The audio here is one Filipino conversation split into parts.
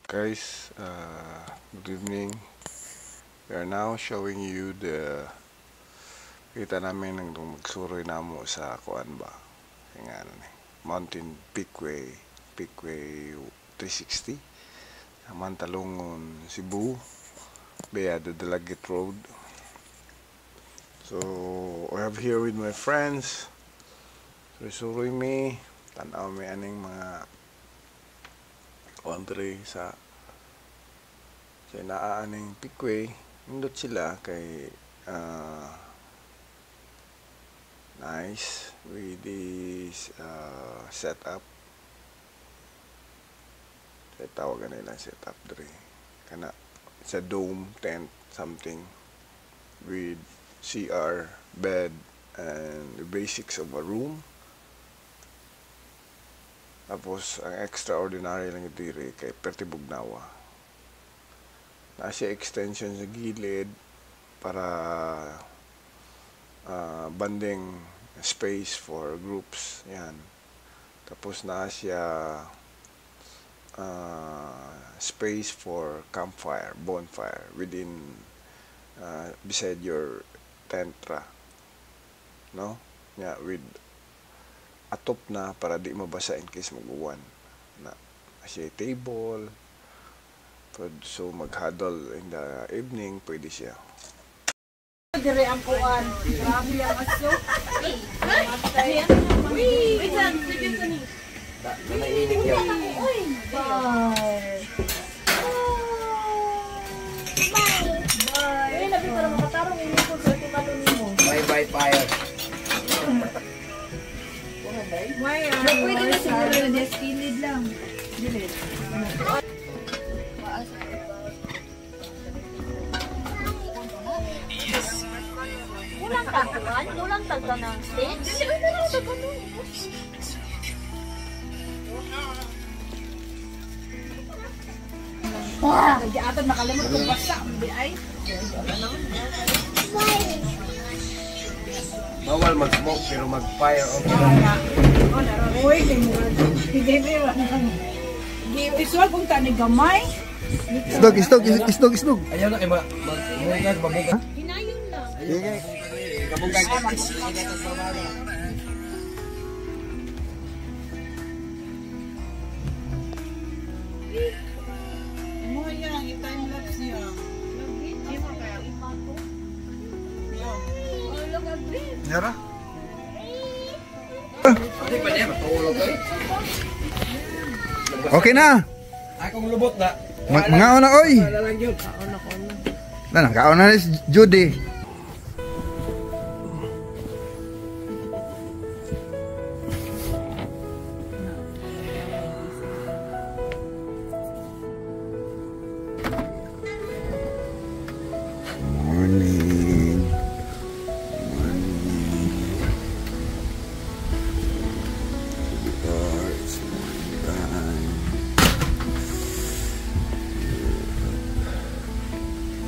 Guys, good evening. We are now showing you the kita namin ng magsuroy namo sa kuan ba nga Mountain Peakway 360 Mantalongon, Cebu via the Dalaget Road. So I have here with my friends suroy me tanaw may aning mga country sa inaaning Peakway. Nindot sila kay nice with this setup. Sa tawagan nila setup dre. Kana it's a dome tent something with CR, bed, and the basics of a room. Tapos, ang extraordinary lang diri kay Pertibugnawa. Nasa extension sa gilid para banding space for groups. Yan. Tapos nasa space for campfire, bonfire within beside your tent. No? Yeah, with atop na para di mabasa in case mag-uwan na siya table so mag-huddle in the evening pwede siya dire ang kuan grabe ang aso wait lang sige to ni naiinig yun bye labi para makatarong ini ko sa tikalon nimo bye fire. Maya, pwede na siguro na deskinid lang. Dilit. Kulang tagpuan? Kulang tagka ng stage? Hindi, ito lang tagka nun. Hindi ato nakalimot kung basa. Hindi ay. Bawal mag-smoke pero mag-fire okay. Uy, hindi ba? Isuwag kung tani gamay. Isdog. Ayaw na kayo babungkag. Hinayon lang. Babungkag. Mo yan, i-time lapse niya. Yara. Okay na. Akong lubot na. Mga na oy. Kaon na si Judy. Morning. It's morning time.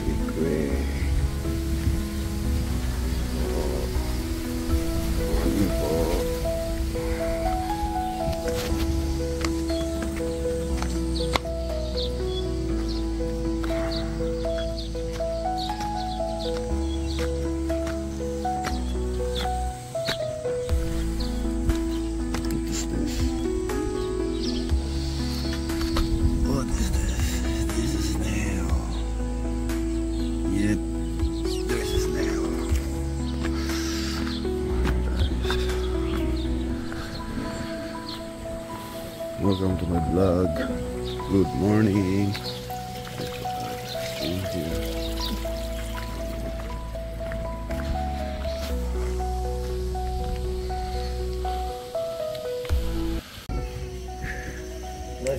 Peakway. Morning po. What is this? This is snail. Yep, there's a snail. Welcome to my vlog. Good morning. Stream here.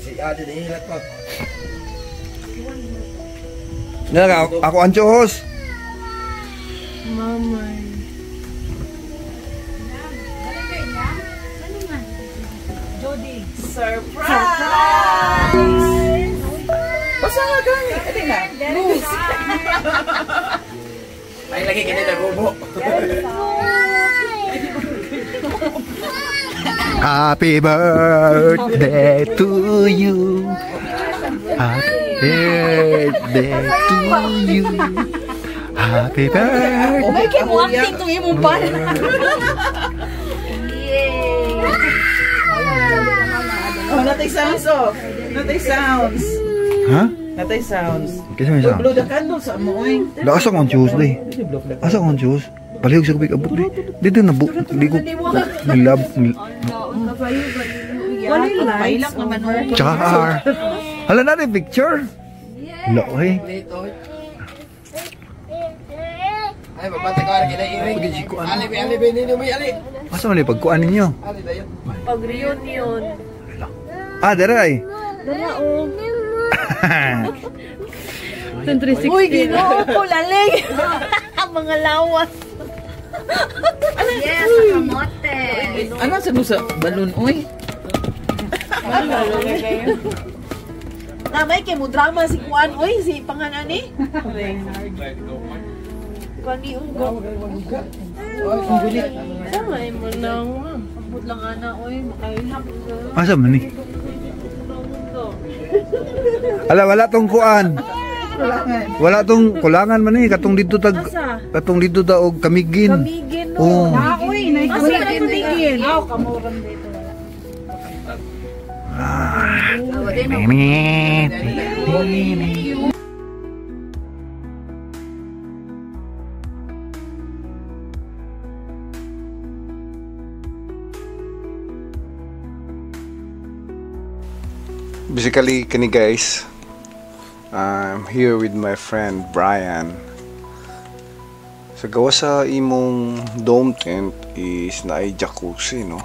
Si Ate nihilat pa. Ako ang Diyos. Mamay. Jody. Surprise! Basta nga gani. Ito na. Loose. Ay lagi kini nagubo. Happy birthday to you. birthday to you. Happy birthday. May kaya mo acting itong imong pa. Oh, natay sounds oh. Natay sounds. Ha? Natay sounds. Kasi may sound. Blow the candle sa amoy. Asa on Tuesday? Asa on Tuesday? Palihog sa kubik abot di. Dito na bu. Di ko nilab. Walay lights naman oh. Char. Hala na rin picture. Wala eh. Ay, mabantay ko na kinairi. Ali, ninyo may ali. Asa man yung pagkuhan ninyo? Ali, dayo. Pag-reunion. Ah, daray. Uy, ginoo ko, laling. Mga lawas. Yes, kamote. Ano sa dusa? Balon oy. Namay kay mo drama si Juan. Uy, si panganani. Kani unggo. Ang gulit. Samay mo lang. Ambot lang ana, uy. Makailhak. Asa man ni? Ala, wala tong kuan. Wala tong kulangan man ni. Katong dito tag... Katong dito ta og kamigin. Kamigin no. Oo. Uy, Kasi kamigin. Aw, kamuran dito. Basically, kani guys, I'm here with my friend Brian. Sa gawa sa imong dome tent is na ay jacuzzi, no?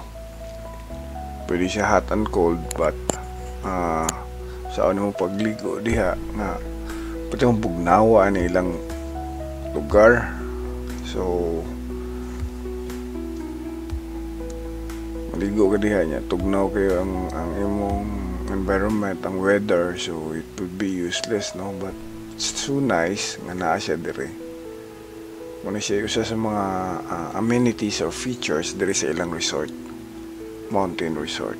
Pwede siya hot and cold, but sa ano mo pagligo diha nga pati mong bugnawa na ilang lugar. So maligo ka diha niya, tugnaw kayo ang imong environment, ang weather, so it would be useless, no? But it's so nice nga naa siya dire. Muna siya usa sa mga amenities or features dire sa ilang resort, mountain resort.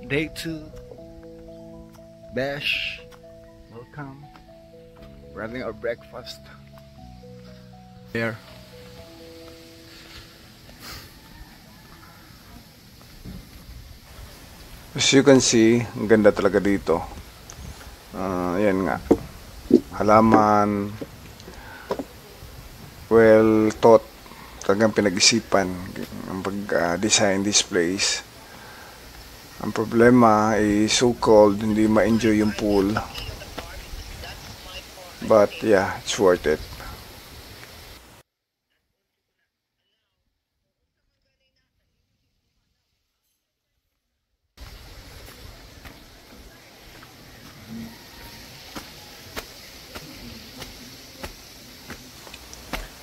Day 2. Bash. Welcome. We're having our breakfast. Here. As you can see, ang ganda talaga dito. Yan nga. Halaman. Well thought. Talagang pinag-isipan ang pag-design this place. Ang problema ay so cold, hindi ma-enjoy yung pool. But yeah, it's worth it.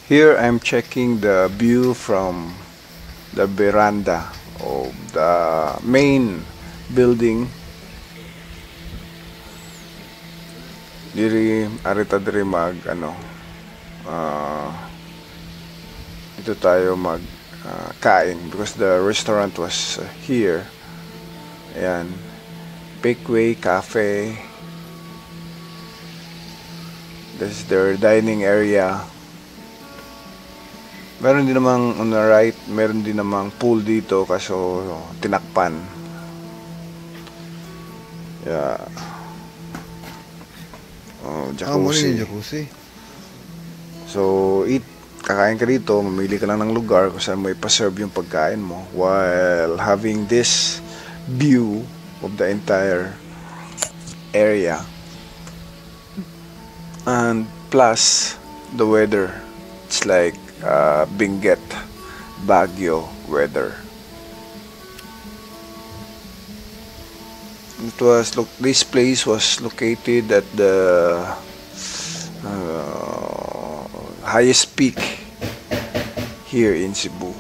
Here I'm checking the view from the veranda of the main building. Diri arita diri mag dito tayo mag kain because the restaurant was here. Ayan, Bakeway Cafe. This is their dining area. Meron din namang on the right, meron din namang pool dito kaso tinakpan. Yeah. Oh, jacuzzi. So, kakain ka dito, mamili ka lang ng lugar kung saan mo ipaserve yung pagkain mo while having this view of the entire area. And plus, the weather. It's like Benguet, Baguio weather. This place was located at the highest peak here in Cebu.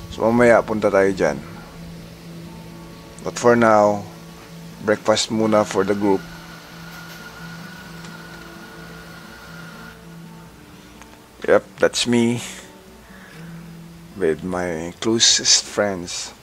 So mamaya punta tayo dyan. But for now, breakfast muna for the group. Yep, that's me with my closest friends.